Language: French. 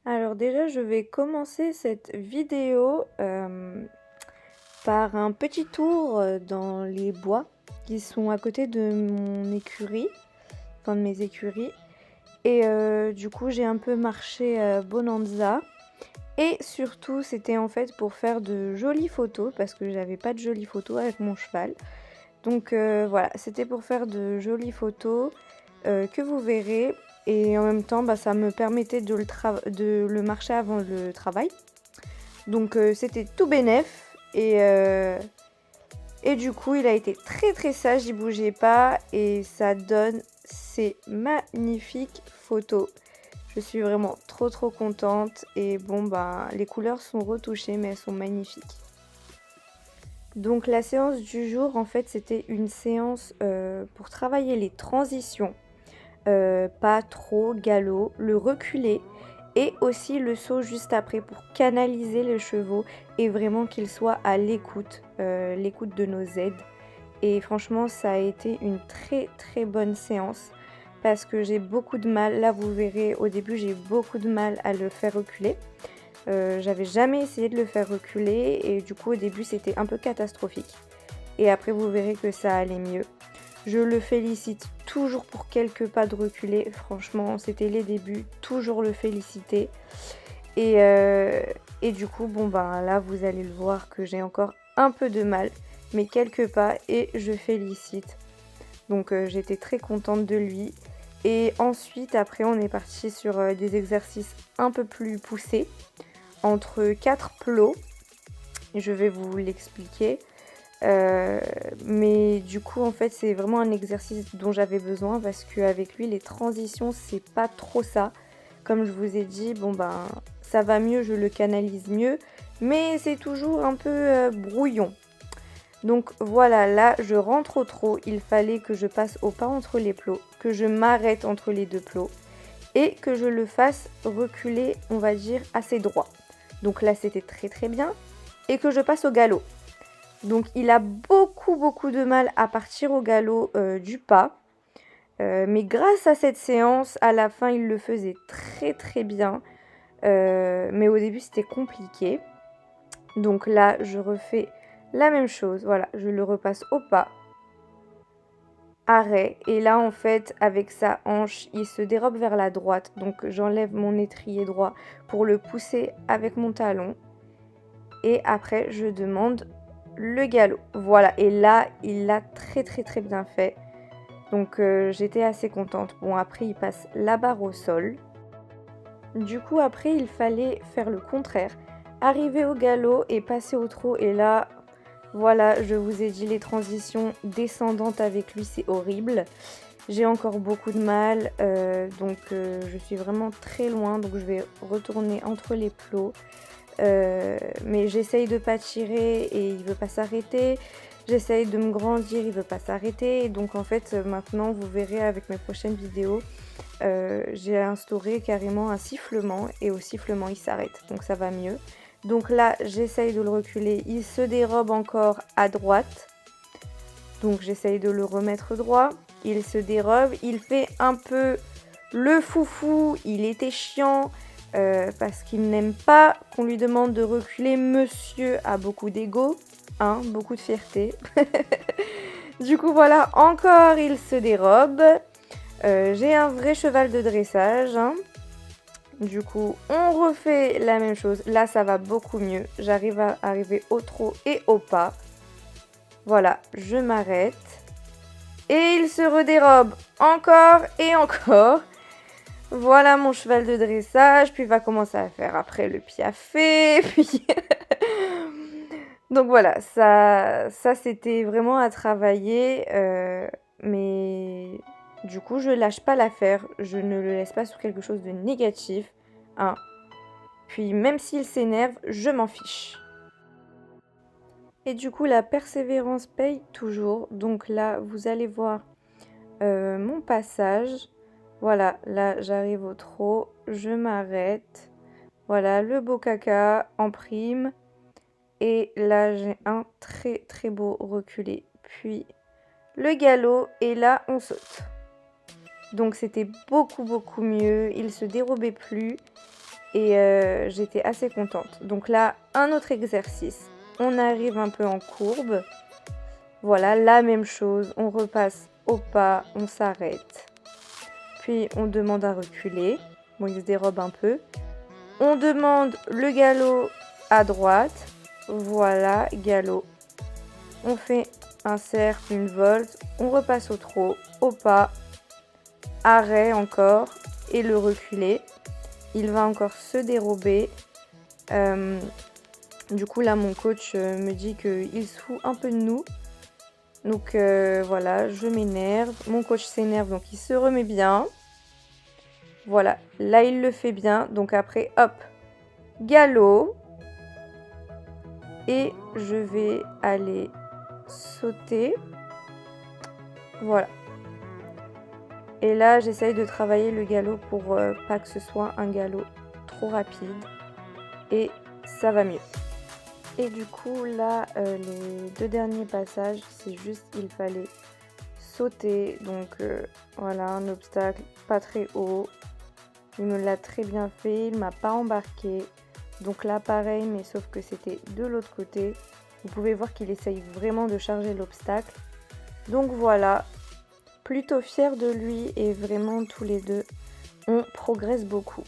Alors déjà, je vais commencer cette vidéo par un petit tour dans les bois qui sont à côté de mon écurie, enfin de mes écuries. Et du coup, j'ai un peu marché Bonanza. Et surtout, c'était en fait pour faire de jolies photos parce que j'avais pas de jolies photos avec mon cheval. Donc voilà, c'était pour faire de jolies photos que vous verrez. Et en même temps, ça me permettait de le marcher avant le travail. Donc c'était tout bénef. Et du coup, il a été très très sage, il bougeait pas. Et ça donne ces magnifiques photos. Je suis vraiment trop contente. Et bon, les couleurs sont retouchées, mais elles sont magnifiques. Donc la séance du jour, en fait, c'était une séance pour travailler les transitions. Pas trop galop, le reculer et aussi le saut juste après pour canaliser les chevaux et vraiment qu'ils soient à l'écoute, l'écoute de nos aides. Et franchement, ça a été une très bonne séance parce que j'ai beaucoup de mal, là vous verrez au début j'ai beaucoup de mal à le faire reculer. J'avais jamais essayé de le faire reculer et du coup au début c'était un peu catastrophique. Et après vous verrez que ça allait mieux. Je le félicite toujours pour quelques pas de reculé. Franchement, c'était les débuts. Toujours le féliciter. Et, du coup, là, vous allez le voir que j'ai encore un peu de mal. Mais quelques pas et je félicite. Donc, j'étais très contente de lui. Et ensuite, après, on est parti sur des exercices un peu plus poussés. Entre 4 plots. Je vais vous l'expliquer. Mais du coup, en fait, c'est vraiment un exercice dont j'avais besoin parce qu'avec lui, les transitions, c'est pas trop ça. Comme je vous ai dit, ça va mieux, je le canalise mieux, mais c'est toujours un peu brouillon. Donc voilà, là, je rentre au trot. Il fallait que je passe au pas entre les plots, que je m'arrête entre les deux plots et que je le fasse reculer, on va dire, assez droit. Donc là, c'était très bien. Et que je passe au galop. Donc il a beaucoup de mal à partir au galop du pas. Mais grâce à cette séance, à la fin, il le faisait très bien. Mais au début, c'était compliqué. Donc là, je refais la même chose. Voilà, je le repasse au pas. Arrêt. Et là, en fait, avec sa hanche, il se dérobe vers la droite. Donc j'enlève mon étrier droit pour le pousser avec mon talon. Et après, je demande le galop. Voilà, et là, il l'a très bien fait. Donc j'étais assez contente. Bon, après, il passe la barre au sol. Du coup, après, il fallait faire le contraire. Arriver au galop et passer au trot. Et là, voilà, je vous ai dit, les transitions descendantes avec lui, c'est horrible. J'ai encore beaucoup de mal, donc je suis vraiment très loin. Donc je vais retourner entre les plots. Mais j'essaye de pas tirer et il veut pas s'arrêter. J'essaye de me grandir, il veut pas s'arrêter. Donc en fait, maintenant, vous verrez avec mes prochaines vidéos, j'ai instauré carrément un sifflement et au sifflement, il s'arrête. Donc ça va mieux. Donc là, j'essaye de le reculer. Il se dérobe encore à droite. Donc j'essaye de le remettre droit. Il se dérobe. Il fait un peu le foufou. Il était chiant. Parce qu'il n'aime pas qu'on lui demande de reculer. Monsieur a beaucoup d'ego, hein, beaucoup de fierté. Du coup, voilà, encore il se dérobe. J'ai un vrai cheval de dressage. Hein. Du coup, on refait la même chose. Là, ça va beaucoup mieux. J'arrive à arriver au trot et au pas. Voilà, je m'arrête. Et il se redérobe encore et encore. Voilà mon cheval de dressage, puis il va commencer à faire après le piafé, puis... Donc voilà, ça c'était vraiment à travailler, mais du coup je lâche pas l'affaire, je ne le laisse pas sur quelque chose de négatif, hein. Puis même s'il s'énerve, je m'en fiche. Et du coup la persévérance paye toujours, donc là vous allez voir mon passage. Voilà, là j'arrive au trot, je m'arrête. Voilà, le beau caca en prime. Et là j'ai un très beau reculé. Puis le galop et là on saute. Donc c'était beaucoup mieux, il se dérobait plus. et j'étais assez contente. Donc là, un autre exercice. On arrive un peu en courbe. Voilà, la même chose. On repasse au pas, on s'arrête. Puis on demande à reculer. Bon, il se dérobe un peu. On demande le galop à droite. Voilà, galop. On fait un cercle, une volte. On repasse au trot, au pas. Arrêt encore. Et le reculer. Il va encore se dérober. Du coup, là, mon coach me dit qu'il se fout un peu de nous. Donc voilà, je m'énerve. Mon coach s'énerve, donc il se remet bien. Voilà, là, il le fait bien. Donc après, hop, galop. Et je vais aller sauter. Voilà. Et là, j'essaye de travailler le galop pour pas que ce soit un galop trop rapide. Et ça va mieux. Et du coup, là, les 2 derniers passages, c'est juste il fallait sauter. Donc voilà, un obstacle pas très haut. Il me l'a très bien fait, il m'a pas embarqué. Donc là, pareil, mais sauf que c'était de l'autre côté. Vous pouvez voir qu'il essaye vraiment de charger l'obstacle. Donc voilà, plutôt fière de lui et vraiment tous les deux, on progresse beaucoup.